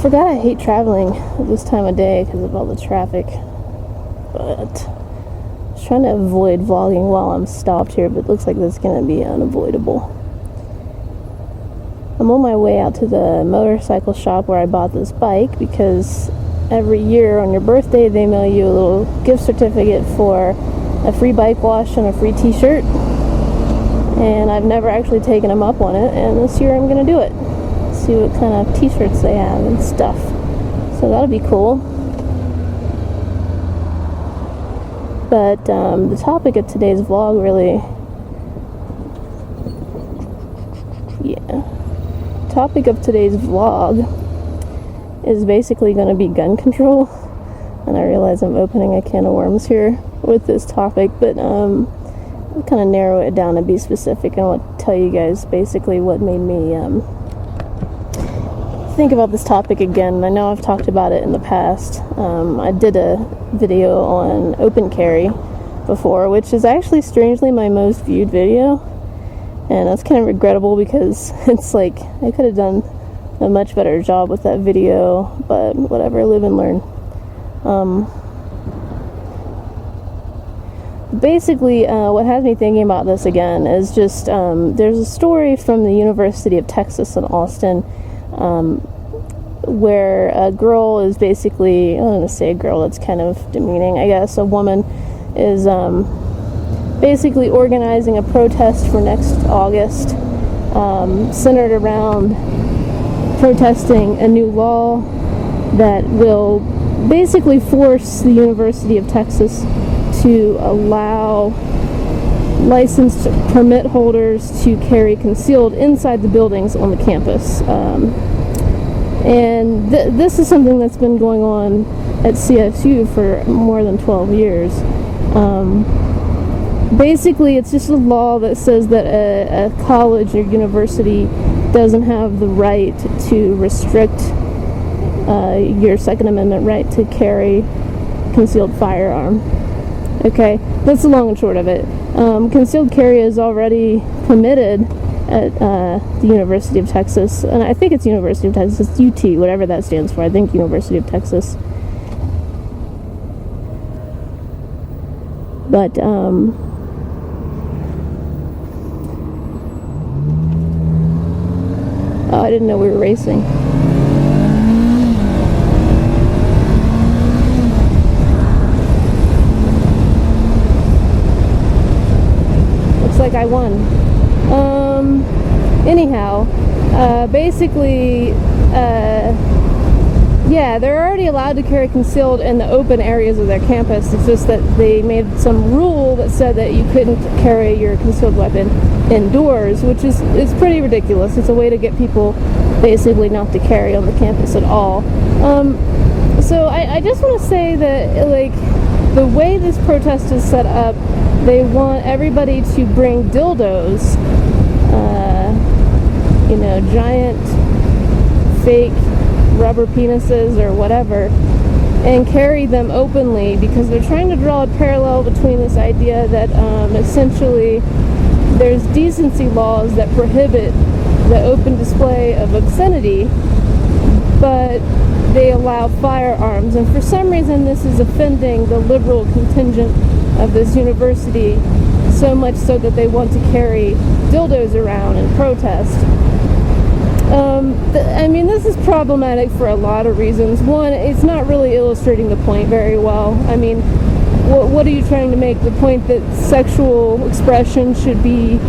Forgot I hate traveling at this time of day because of all the traffic, but I was trying to avoid vlogging while I'm stopped here, but it looks like this is going to be unavoidable. I'm on my way out to the motorcycle shop where I bought this bike because every year on your birthday they mail you a little gift certificate for a free bike wash and a free t-shirt, and I've never actually taken them up on it, and this year I'm going to do it. See what kind of t-shirts they have and stuff, so that'll be cool. But the topic of today's vlog topic of today's vlog is basically going to be gun control, and I realize I'm opening a can of worms here with this topic, but I'll kind of narrow it down and be specific, and I'll tell you guys basically what made me think about this topic again. I know I've talked about it in the past. I did a video on open carry before, which is actually strangely my most viewed video, and that's kind of regrettable because it's like I could have done a much better job with that video, but whatever, live and learn. Basically, what has me thinking about this again is just there's a story from the University of Texas in Austin where a girl is basically, I don't want to say a girl, that's kind of demeaning, I guess. A woman is basically organizing a protest for next August, centered around protesting a new law that will basically force the University of Texas to allow licensed permit holders to carry concealed inside the buildings on the campus. And this is something that's been going on at CSU for more than 12 years. Basically, it's just a law that says that a college or university doesn't have the right to restrict your Second Amendment right to carry concealed firearm. Okay, that's the long and short of it. Concealed carry is already permitted at the University of Texas, and I think it's University of Texas, it's UT, whatever that stands for. I think University of Texas. But oh, I didn't know we were racing. Looks like I won. Anyhow, basically, yeah, they're already allowed to carry concealed in the open areas of their campus. It's just that they made some rule that said that you couldn't carry your concealed weapon indoors, which is pretty ridiculous. It's a way to get people basically not to carry on the campus at all. So I just want to say that, like, the way this protest is set up, they want everybody to bring dildos, giant fake rubber penises or whatever, and carry them openly, because they're trying to draw a parallel between this idea that essentially there's decency laws that prohibit the open display of obscenity, but they allow firearms, and for some reason this is offending the liberal contingent of this university, so much so that they want to carry dildos around and protest. I mean, this is problematic for a lot of reasons. One, it's not really illustrating the point very well. I mean, what are you trying to make? The point that sexual expression should be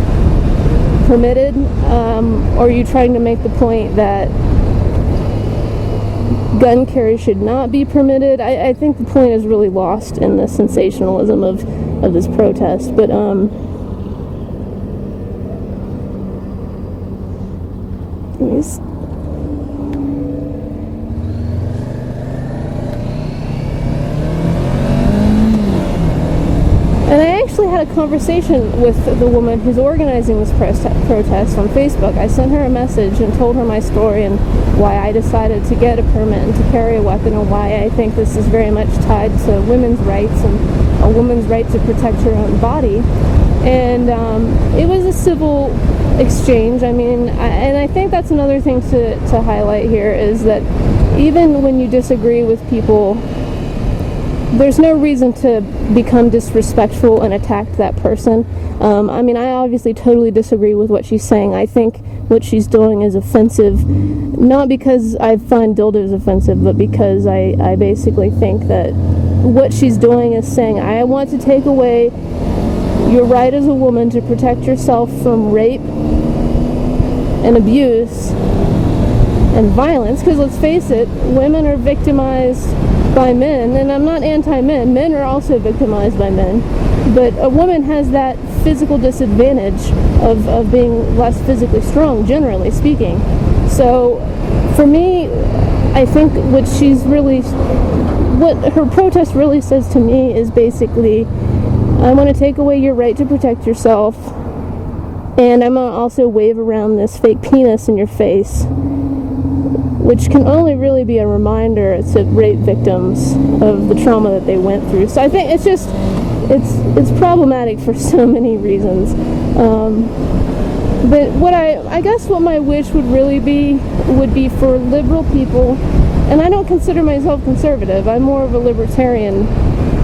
permitted? Or are you trying to make the point that gun carry should not be permitted? I think the point is really lost in the sensationalism of this protest. But and I actually had a conversation with the woman who's organizing this protest on Facebook. I sent her a message and told her my story and why I decided to get a permit and to carry a weapon, and why I think this is very much tied to women's rights and a woman's right to protect her own body. And it was a civil exchange. I mean, and I think that's another thing to highlight here, is that even when you disagree with people, there's no reason to become disrespectful and attack that person. I mean, I obviously totally disagree with what she's saying. I think what she's doing is offensive, not because I find dildos offensive, but because I basically think that what she's doing is saying, I want to take away your right as a woman to protect yourself from rape and abuse and violence, because let's face it, women are victimized by men, and I'm not anti-men. Men are also victimized by men, but a woman has that physical disadvantage of being less physically strong, generally speaking. So for me, I think what her protest really says to me is basically, I want to take away your right to protect yourself, and I'm going to also wave around this fake penis in your face, which can only really be a reminder to rape victims of the trauma that they went through. So I think it's just, it's problematic for so many reasons. But I guess what my wish would really be, would be for liberal people, and I don't consider myself conservative, I'm more of a libertarian.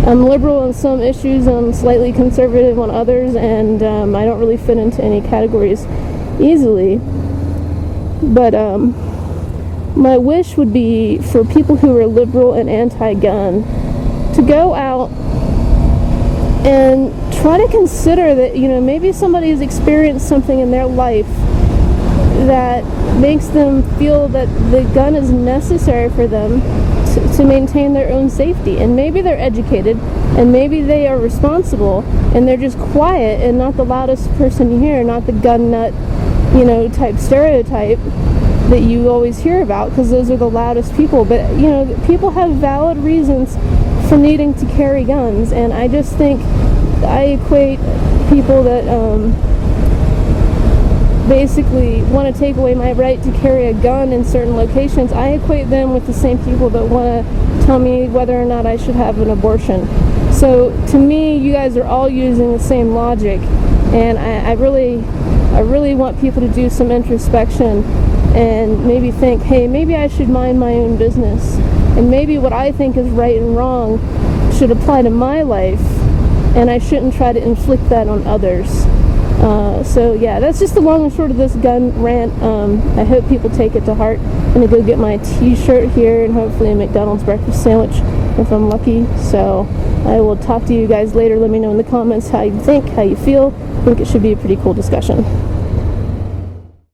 I'm liberal on some issues, I'm slightly conservative on others, and I don't really fit into any categories easily. But my wish would be for people who are liberal and anti-gun to go out and try to consider that, maybe somebody has experienced something in their life that makes them feel that the gun is necessary for them to maintain their own safety. And maybe they're educated, and maybe they are responsible, and they're just quiet and not the loudest person you hear, not the gun nut, type stereotype that you always hear about, because those are the loudest people. But people have valid reasons for needing to carry guns, and I just think I equate people that basically want to take away my right to carry a gun in certain locations, I equate them with the same people that want to tell me whether or not I should have an abortion. So to me, you guys are all using the same logic, and I really want people to do some introspection and maybe think, hey, maybe I should mind my own business, and maybe what I think is right and wrong should apply to my life, and I shouldn't try to inflict that on others. So yeah, that's just the long and short of this gun rant. I hope people take it to heart. I'm gonna go get my t-shirt here and hopefully a McDonald's breakfast sandwich if I'm lucky. So I will talk to you guys later. Let me know in the comments how you think, how you feel. I think it should be a pretty cool discussion.